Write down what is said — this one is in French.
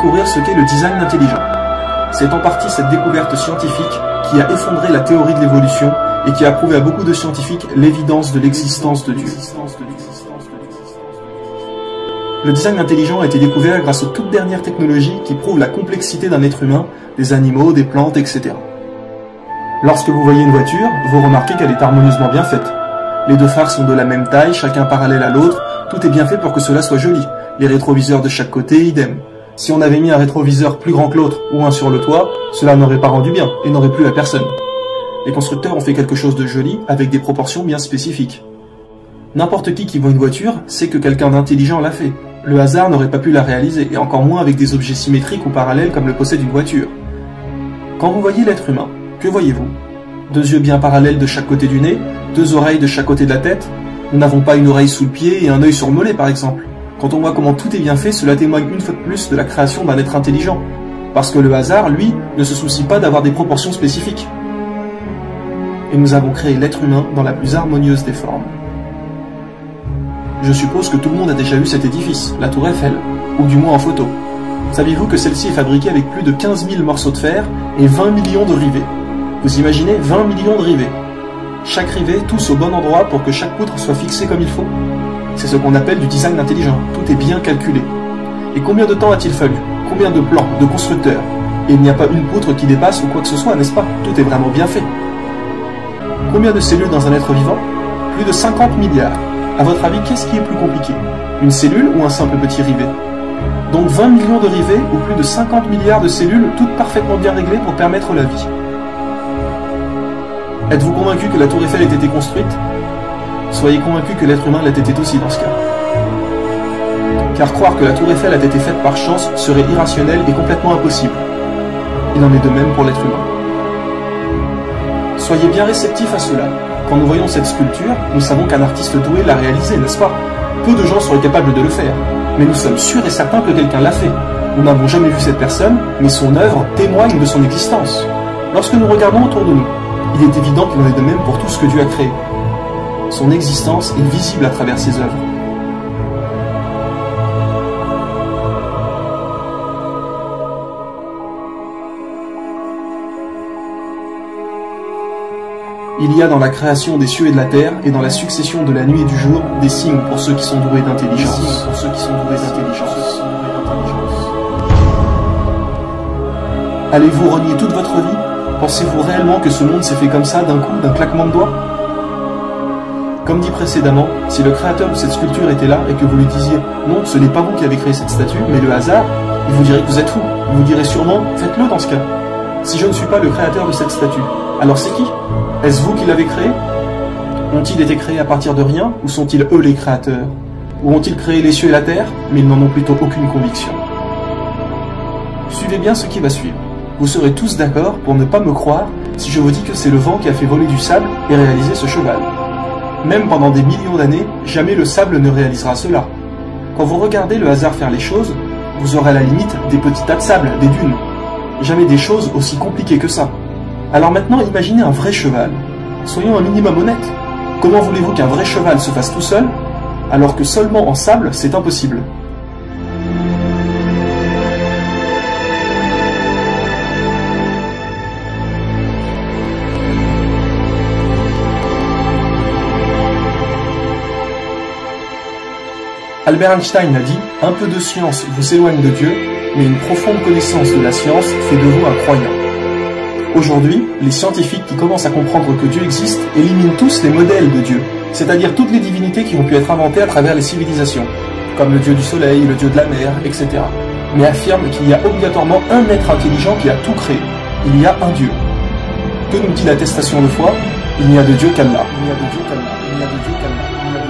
découvrir ce qu'est le design intelligent. C'est en partie cette découverte scientifique qui a effondré la théorie de l'évolution et qui a prouvé à beaucoup de scientifiques l'évidence de l'existence de Dieu. Le design intelligent a été découvert grâce aux toutes dernières technologies qui prouvent la complexité d'un être humain, des animaux, des plantes, etc. Lorsque vous voyez une voiture, vous remarquez qu'elle est harmonieusement bien faite. Les deux phares sont de la même taille, chacun parallèle à l'autre, tout est bien fait pour que cela soit joli. Les rétroviseurs de chaque côté, idem. Si on avait mis un rétroviseur plus grand que l'autre ou un sur le toit, cela n'aurait pas rendu bien et n'aurait plu à personne. Les constructeurs ont fait quelque chose de joli avec des proportions bien spécifiques. N'importe qui voit une voiture sait que quelqu'un d'intelligent l'a fait. Le hasard n'aurait pas pu la réaliser, et encore moins avec des objets symétriques ou parallèles comme le possède une voiture. Quand vous voyez l'être humain, que voyez-vous? Deux yeux bien parallèles de chaque côté du nez, deux oreilles de chaque côté de la tête. Nous n'avons pas une oreille sous le pied et un œil sur le mollet par exemple. Quand on voit comment tout est bien fait, cela témoigne une fois de plus de la création d'un être intelligent. Parce que le hasard, lui, ne se soucie pas d'avoir des proportions spécifiques. Et nous avons créé l'être humain dans la plus harmonieuse des formes. Je suppose que tout le monde a déjà vu cet édifice, la tour Eiffel, ou du moins en photo. Saviez-vous que celle-ci est fabriquée avec plus de 15 000 morceaux de fer et 20 millions de rivets? Vous imaginez 20 millions de rivets? Chaque rivet tous au bon endroit pour que chaque poutre soit fixée comme il faut. C'est ce qu'on appelle du design intelligent, tout est bien calculé. Et combien de temps a-t-il fallu? Combien de plans, de constructeurs? Et il n'y a pas une poutre qui dépasse ou quoi que ce soit, n'est-ce pas? Tout est vraiment bien fait. Combien de cellules dans un être vivant? Plus de 50 milliards. À votre avis, qu'est-ce qui est plus compliqué? Une cellule ou un simple petit rivet? Donc 20 millions de rivets ou plus de 50 milliards de cellules, toutes parfaitement bien réglées pour permettre la vie. Êtes-vous convaincu que la tour Eiffel ait été construite? Soyez convaincu que l'être humain l'a été aussi dans ce cas. Car croire que la tour Eiffel a été faite par chance serait irrationnel et complètement impossible. Il en est de même pour l'être humain. Soyez bien réceptifs à cela. Quand nous voyons cette sculpture, nous savons qu'un artiste doué l'a réalisée, n'est-ce pas? Peu de gens seraient capables de le faire, mais nous sommes sûrs et certains que quelqu'un l'a fait. Nous n'avons jamais vu cette personne, mais son œuvre témoigne de son existence. Lorsque nous regardons autour de nous, il est évident qu'il en est de même pour tout ce que Dieu a créé. Son existence est visible à travers ses œuvres. Il y a dans la création des cieux et de la terre, et dans la succession de la nuit et du jour, des signes pour ceux qui sont doués d'intelligence. Allez-vous renier toute votre vie? Pensez-vous réellement que ce monde s'est fait comme ça, d'un coup, d'un claquement de doigts? Comme dit précédemment, si le créateur de cette sculpture était là et que vous lui disiez « Non, ce n'est pas vous qui avez créé cette statue, mais le hasard », il vous dirait que vous êtes fou. Il vous dirait sûrement « Faites-le dans ce cas ». Si je ne suis pas le créateur de cette statue, alors c'est qui? Est-ce vous qui l'avez créé? Ont-ils été créés à partir de rien, ou sont-ils eux les créateurs? Ou ont-ils créé les cieux et la terre, mais ils n'en ont plutôt aucune conviction? Suivez bien ce qui va suivre. Vous serez tous d'accord pour ne pas me croire si je vous dis que c'est le vent qui a fait voler du sable et réaliser ce cheval. Même pendant des millions d'années, jamais le sable ne réalisera cela. Quand vous regardez le hasard faire les choses, vous aurez à la limite des petits tas de sable, des dunes. Jamais des choses aussi compliquées que ça. Alors maintenant, imaginez un vrai cheval. Soyons un minimum honnêtes. Comment voulez-vous qu'un vrai cheval se fasse tout seul, alors que seulement en sable, c'est impossible? Albert Einstein a dit « Un peu de science vous éloigne de Dieu, mais une profonde connaissance de la science fait de vous un croyant. » Aujourd'hui, les scientifiques qui commencent à comprendre que Dieu existe éliminent tous les modèles de Dieu, c'est-à-dire toutes les divinités qui ont pu être inventées à travers les civilisations, comme le dieu du soleil, le dieu de la mer, etc., mais affirment qu'il y a obligatoirement un être intelligent qui a tout créé. Il y a un Dieu. Que nous dit l'attestation de foi? Il n'y a de Dieu qu'Allah. Il n'y a de Dieu qu'Allah. Il n'y a de Dieu qu'Allah.